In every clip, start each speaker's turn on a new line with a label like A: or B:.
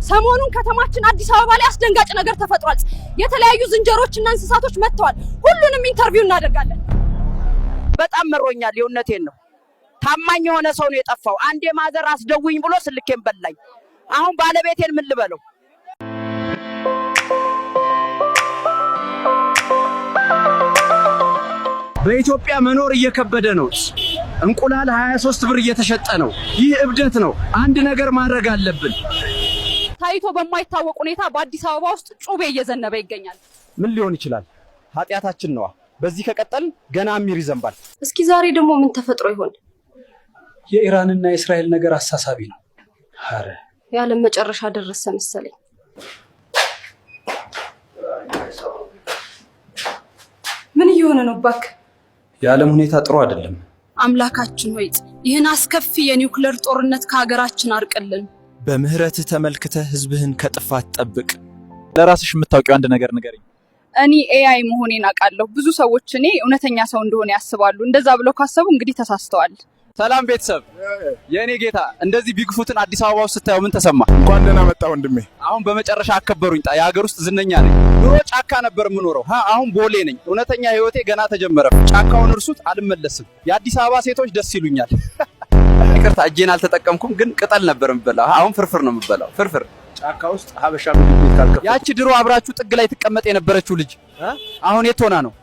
A: ሰሞኑን ከተማችን አዲስ አበባ ላይ አስደንጋጭ ነገር ተፈጥሯል። የተለያዩ ዝንጀሮችና እንስሳቶች መጥተዋል። ሁሉንም ኢንተርቪው እናደርጋለን።
B: በጣም መሮኛል። የእውነቴን ነው። ታማኝ የሆነ ሰው ነው የጠፋው። አንዴ ማዘር አስደውኝ ብሎ ስልኬን በላኝ። አሁን ባለቤቴን ምን ልበለው?
C: በኢትዮጵያ መኖር እየከበደ ነው። እንቁላል 23 ብር እየተሸጠ ነው። ይህ እብደት ነው። አንድ ነገር ማድረግ አለብን።
A: ታይቶ በማይታወቅ ሁኔታ በአዲስ አበባ ውስጥ ጩቤ እየዘነበ ይገኛል።
C: ምን ሊሆን ይችላል? ኃጢያታችን ነው። በዚህ ከቀጠልን ገና አሚር ይዘንባል።
A: እስኪ ዛሬ ደግሞ ምን ተፈጥሮ ይሆን?
D: የኢራንና የእስራኤል ነገር አሳሳቢ ነው። አረ
A: የዓለም መጨረሻ ደረሰ መሰለኝ። ምን እየሆነ ነው ባክ?
D: የዓለም ሁኔታ ጥሩ አይደለም።
A: አምላካችን ሆይ ይህን አስከፊ የኒውክሌር ጦርነት ከሀገራችን አርቅልን።
E: በምህረትህ ተመልክተህ ህዝብህን ከጥፋት ጠብቅ። ለራስሽ የምታውቂው አንድ ነገር ንገሪኝ።
F: እኔ ኤአይ መሆኔን አውቃለሁ። ብዙ ሰዎች እኔ እውነተኛ ሰው እንደሆነ ያስባሉ። እንደዛ ብለው ካሰቡ እንግዲህ ተሳስተዋል።
E: ሰላም ቤተሰብ፣ የኔ ጌታ እንደዚህ ቢግፉትን አዲስ አበባ ውስጥ ስታየው ምን ተሰማ?
G: እንኳን ደህና መጣ ወንድሜ።
E: አሁን በመጨረሻ አከበሩኝ። የሀገር ውስጥ ዝነኛ ነኝ። ድሮ ጫካ ነበር የምኖረው፣ አሁን ቦሌ ነኝ። እውነተኛ ህይወቴ ገና ተጀመረ። ጫካውን እርሱት፣ አልመለስም። የአዲስ አበባ ሴቶች ደስ ይሉኛል። ይቅርታ እጄን አልተጠቀምኩም፣ ግን ቅጠል ነበር የምበላው። አሁን ፍርፍር ነው የምበላው። ፍርፍር
C: ጫካ ውስጥ ሀበሻ ምግብ ቤት ካልከፈተ
E: ያቺ ድሮ አብራችሁ ጥግ ላይ ትቀመጥ የነበረችው ልጅ አሁን የት ሆና ነው?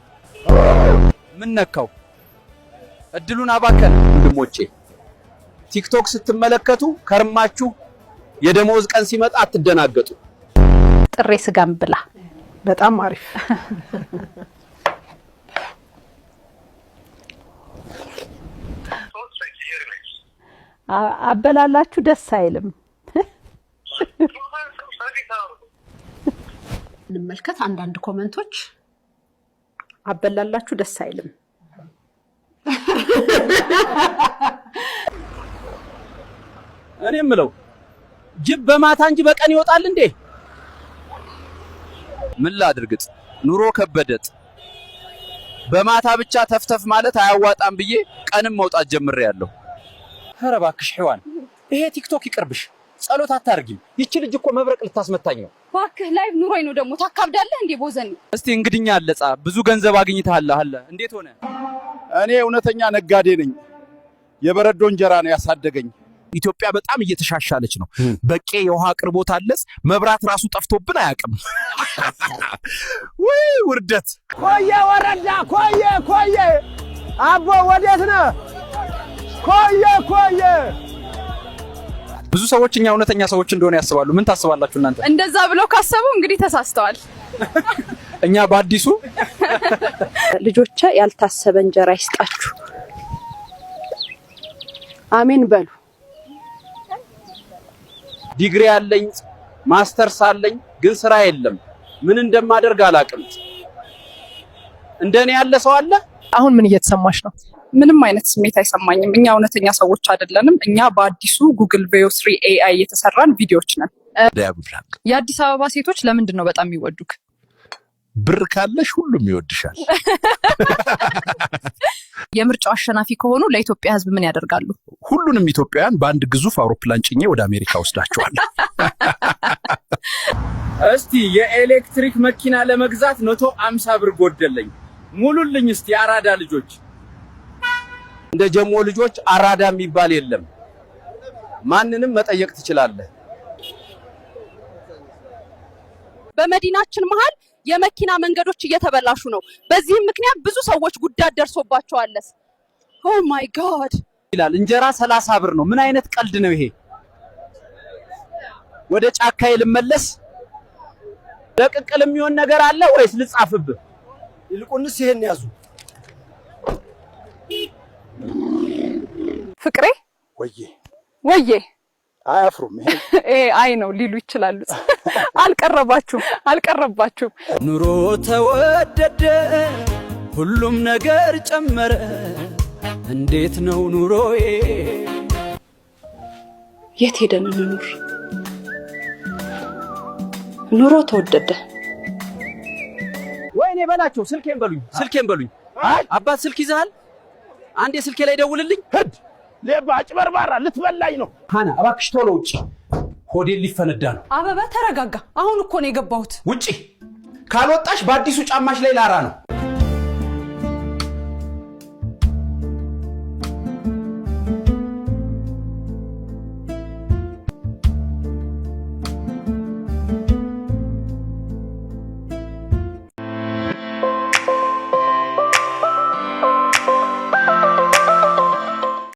E: ምን ነካው? እድሉን አባከነ። ወንድሞቼ ቲክቶክ ስትመለከቱ ከርማችሁ የደሞዝ ቀን ሲመጣ አትደናገጡ።
H: ጥሬ ስጋም ብላ።
I: በጣም አሪፍ።
H: አበላላችሁ ደስ አይልም።
I: እንመልከት አንዳንድ ኮሜንቶች። አበላላችሁ ደስ አይልም።
C: እኔ የምለው ጅብ በማታ እንጂ በቀን ይወጣል እንዴ?
E: ምን ላድርግጥ? ኑሮ ከበደጥ። በማታ ብቻ ተፍተፍ ማለት አያዋጣም ብዬ ቀንም መውጣት ጀምሬያለሁ።
C: ኧረ እባክሽ ሔዋን፣ ይሄ ቲክቶክ ይቅርብሽ። ጸሎት አታርጊም። ይቺ ልጅ እኮ መብረቅ ልታስመታኝ ነው።
A: ባክህ ላይቭ ኑሮይ ነው ደግሞ ታካብዳለህ እንዴ ቦዘኔ?
E: እስቲ እንግዲኛ አለጻ ብዙ ገንዘብ አግኝተሃል አለ። እንዴት ሆነ?
G: እኔ እውነተኛ ነጋዴ ነኝ። የበረዶ እንጀራ ነው ያሳደገኝ።
E: ኢትዮጵያ በጣም እየተሻሻለች ነው። በቂ የውሃ አቅርቦት አለስ። መብራት ራሱ ጠፍቶብን አያውቅም።
G: ወይ ውርደት!
B: ኮየ ወረዳ ኮየ አቦ ወዴት ነህ? ኮየ
E: ብዙ ሰዎች እኛ እውነተኛ ሰዎች እንደሆነ ያስባሉ። ምን ታስባላችሁ እናንተ?
F: እንደዛ ብለው ካሰቡ እንግዲህ ተሳስተዋል።
E: እኛ በአዲሱ
I: ልጆቼ ያልታሰበ እንጀራ ይስጣችሁ። አሜን በሉ።
C: ዲግሪ አለኝ፣ ማስተርስ አለኝ፣ ግን ስራ የለም። ምን እንደማደርግ አላውቅም። እንደኔ ያለ ሰው አለ?
F: አሁን ምን እየተሰማሽ ነው? ምንም አይነት ስሜት አይሰማኝም። እኛ እውነተኛ ሰዎች አይደለንም። እኛ በአዲሱ ጉግል ቬዮ 3 ኤአይ የተሰራን ቪዲዮዎች ነን። የአዲስ አበባ ሴቶች ለምንድን ነው በጣም የሚወዱክ?
G: ብር ካለሽ ሁሉም ይወድሻል።
F: የምርጫው አሸናፊ ከሆኑ ለኢትዮጵያ ሕዝብ ምን ያደርጋሉ?
G: ሁሉንም ኢትዮጵያውያን በአንድ ግዙፍ አውሮፕላን ጭኜ ወደ አሜሪካ ወስዳቸዋለሁ።
C: እስቲ የኤሌክትሪክ መኪና ለመግዛት 150 ብር ጎደለኝ። ሙሉልኝ እስቲ አራዳ ልጆች። እንደ ጀሞ ልጆች አራዳ የሚባል የለም። ማንንም መጠየቅ ትችላለህ።
A: በመዲናችን መሃል የመኪና መንገዶች እየተበላሹ ነው። በዚህም ምክንያት ብዙ ሰዎች ጉዳት ደርሶባቸዋል። ኦ ማይ ጋድ
C: ይላል። እንጀራ 30 ብር ነው። ምን አይነት ቀልድ ነው ይሄ? ወደ ጫካዬ ልመለስ። ለቅቅል የሚሆን ነገር አለ ወይስ ልጻፍብህ? ይልቁንስ ይሄን ያዙ።
F: ፍቅሬ ወዬ
G: አያፍሩም።
F: ይሄ አይ ነው ሊሉ ይችላሉ። አልቀረባችሁም።
E: ኑሮ ተወደደ፣ ሁሉም ነገር ጨመረ። እንዴት ነው ኑሮዬ?
I: የት ሄደን እንኑር? ኑሮ ተወደደ።
C: ወይኔ በላቸው። ስልኬን በሉኝ። አባት ስልክ ይዘሃል? አንዴ ስልኬ ላይ ደውልልኝ።
G: ሄድ ሌባ አጭበርባራ ልትበላኝ ነው።
C: ሃና እባክሽ ቶሎ ውጪ። ሆዴን ሊፈነዳ ነው።
A: አበባ ተረጋጋ። አሁን እኮ ነው የገባሁት።
C: ውጪ ካልወጣሽ በአዲሱ ጫማሽ ላይ ላራ ነው።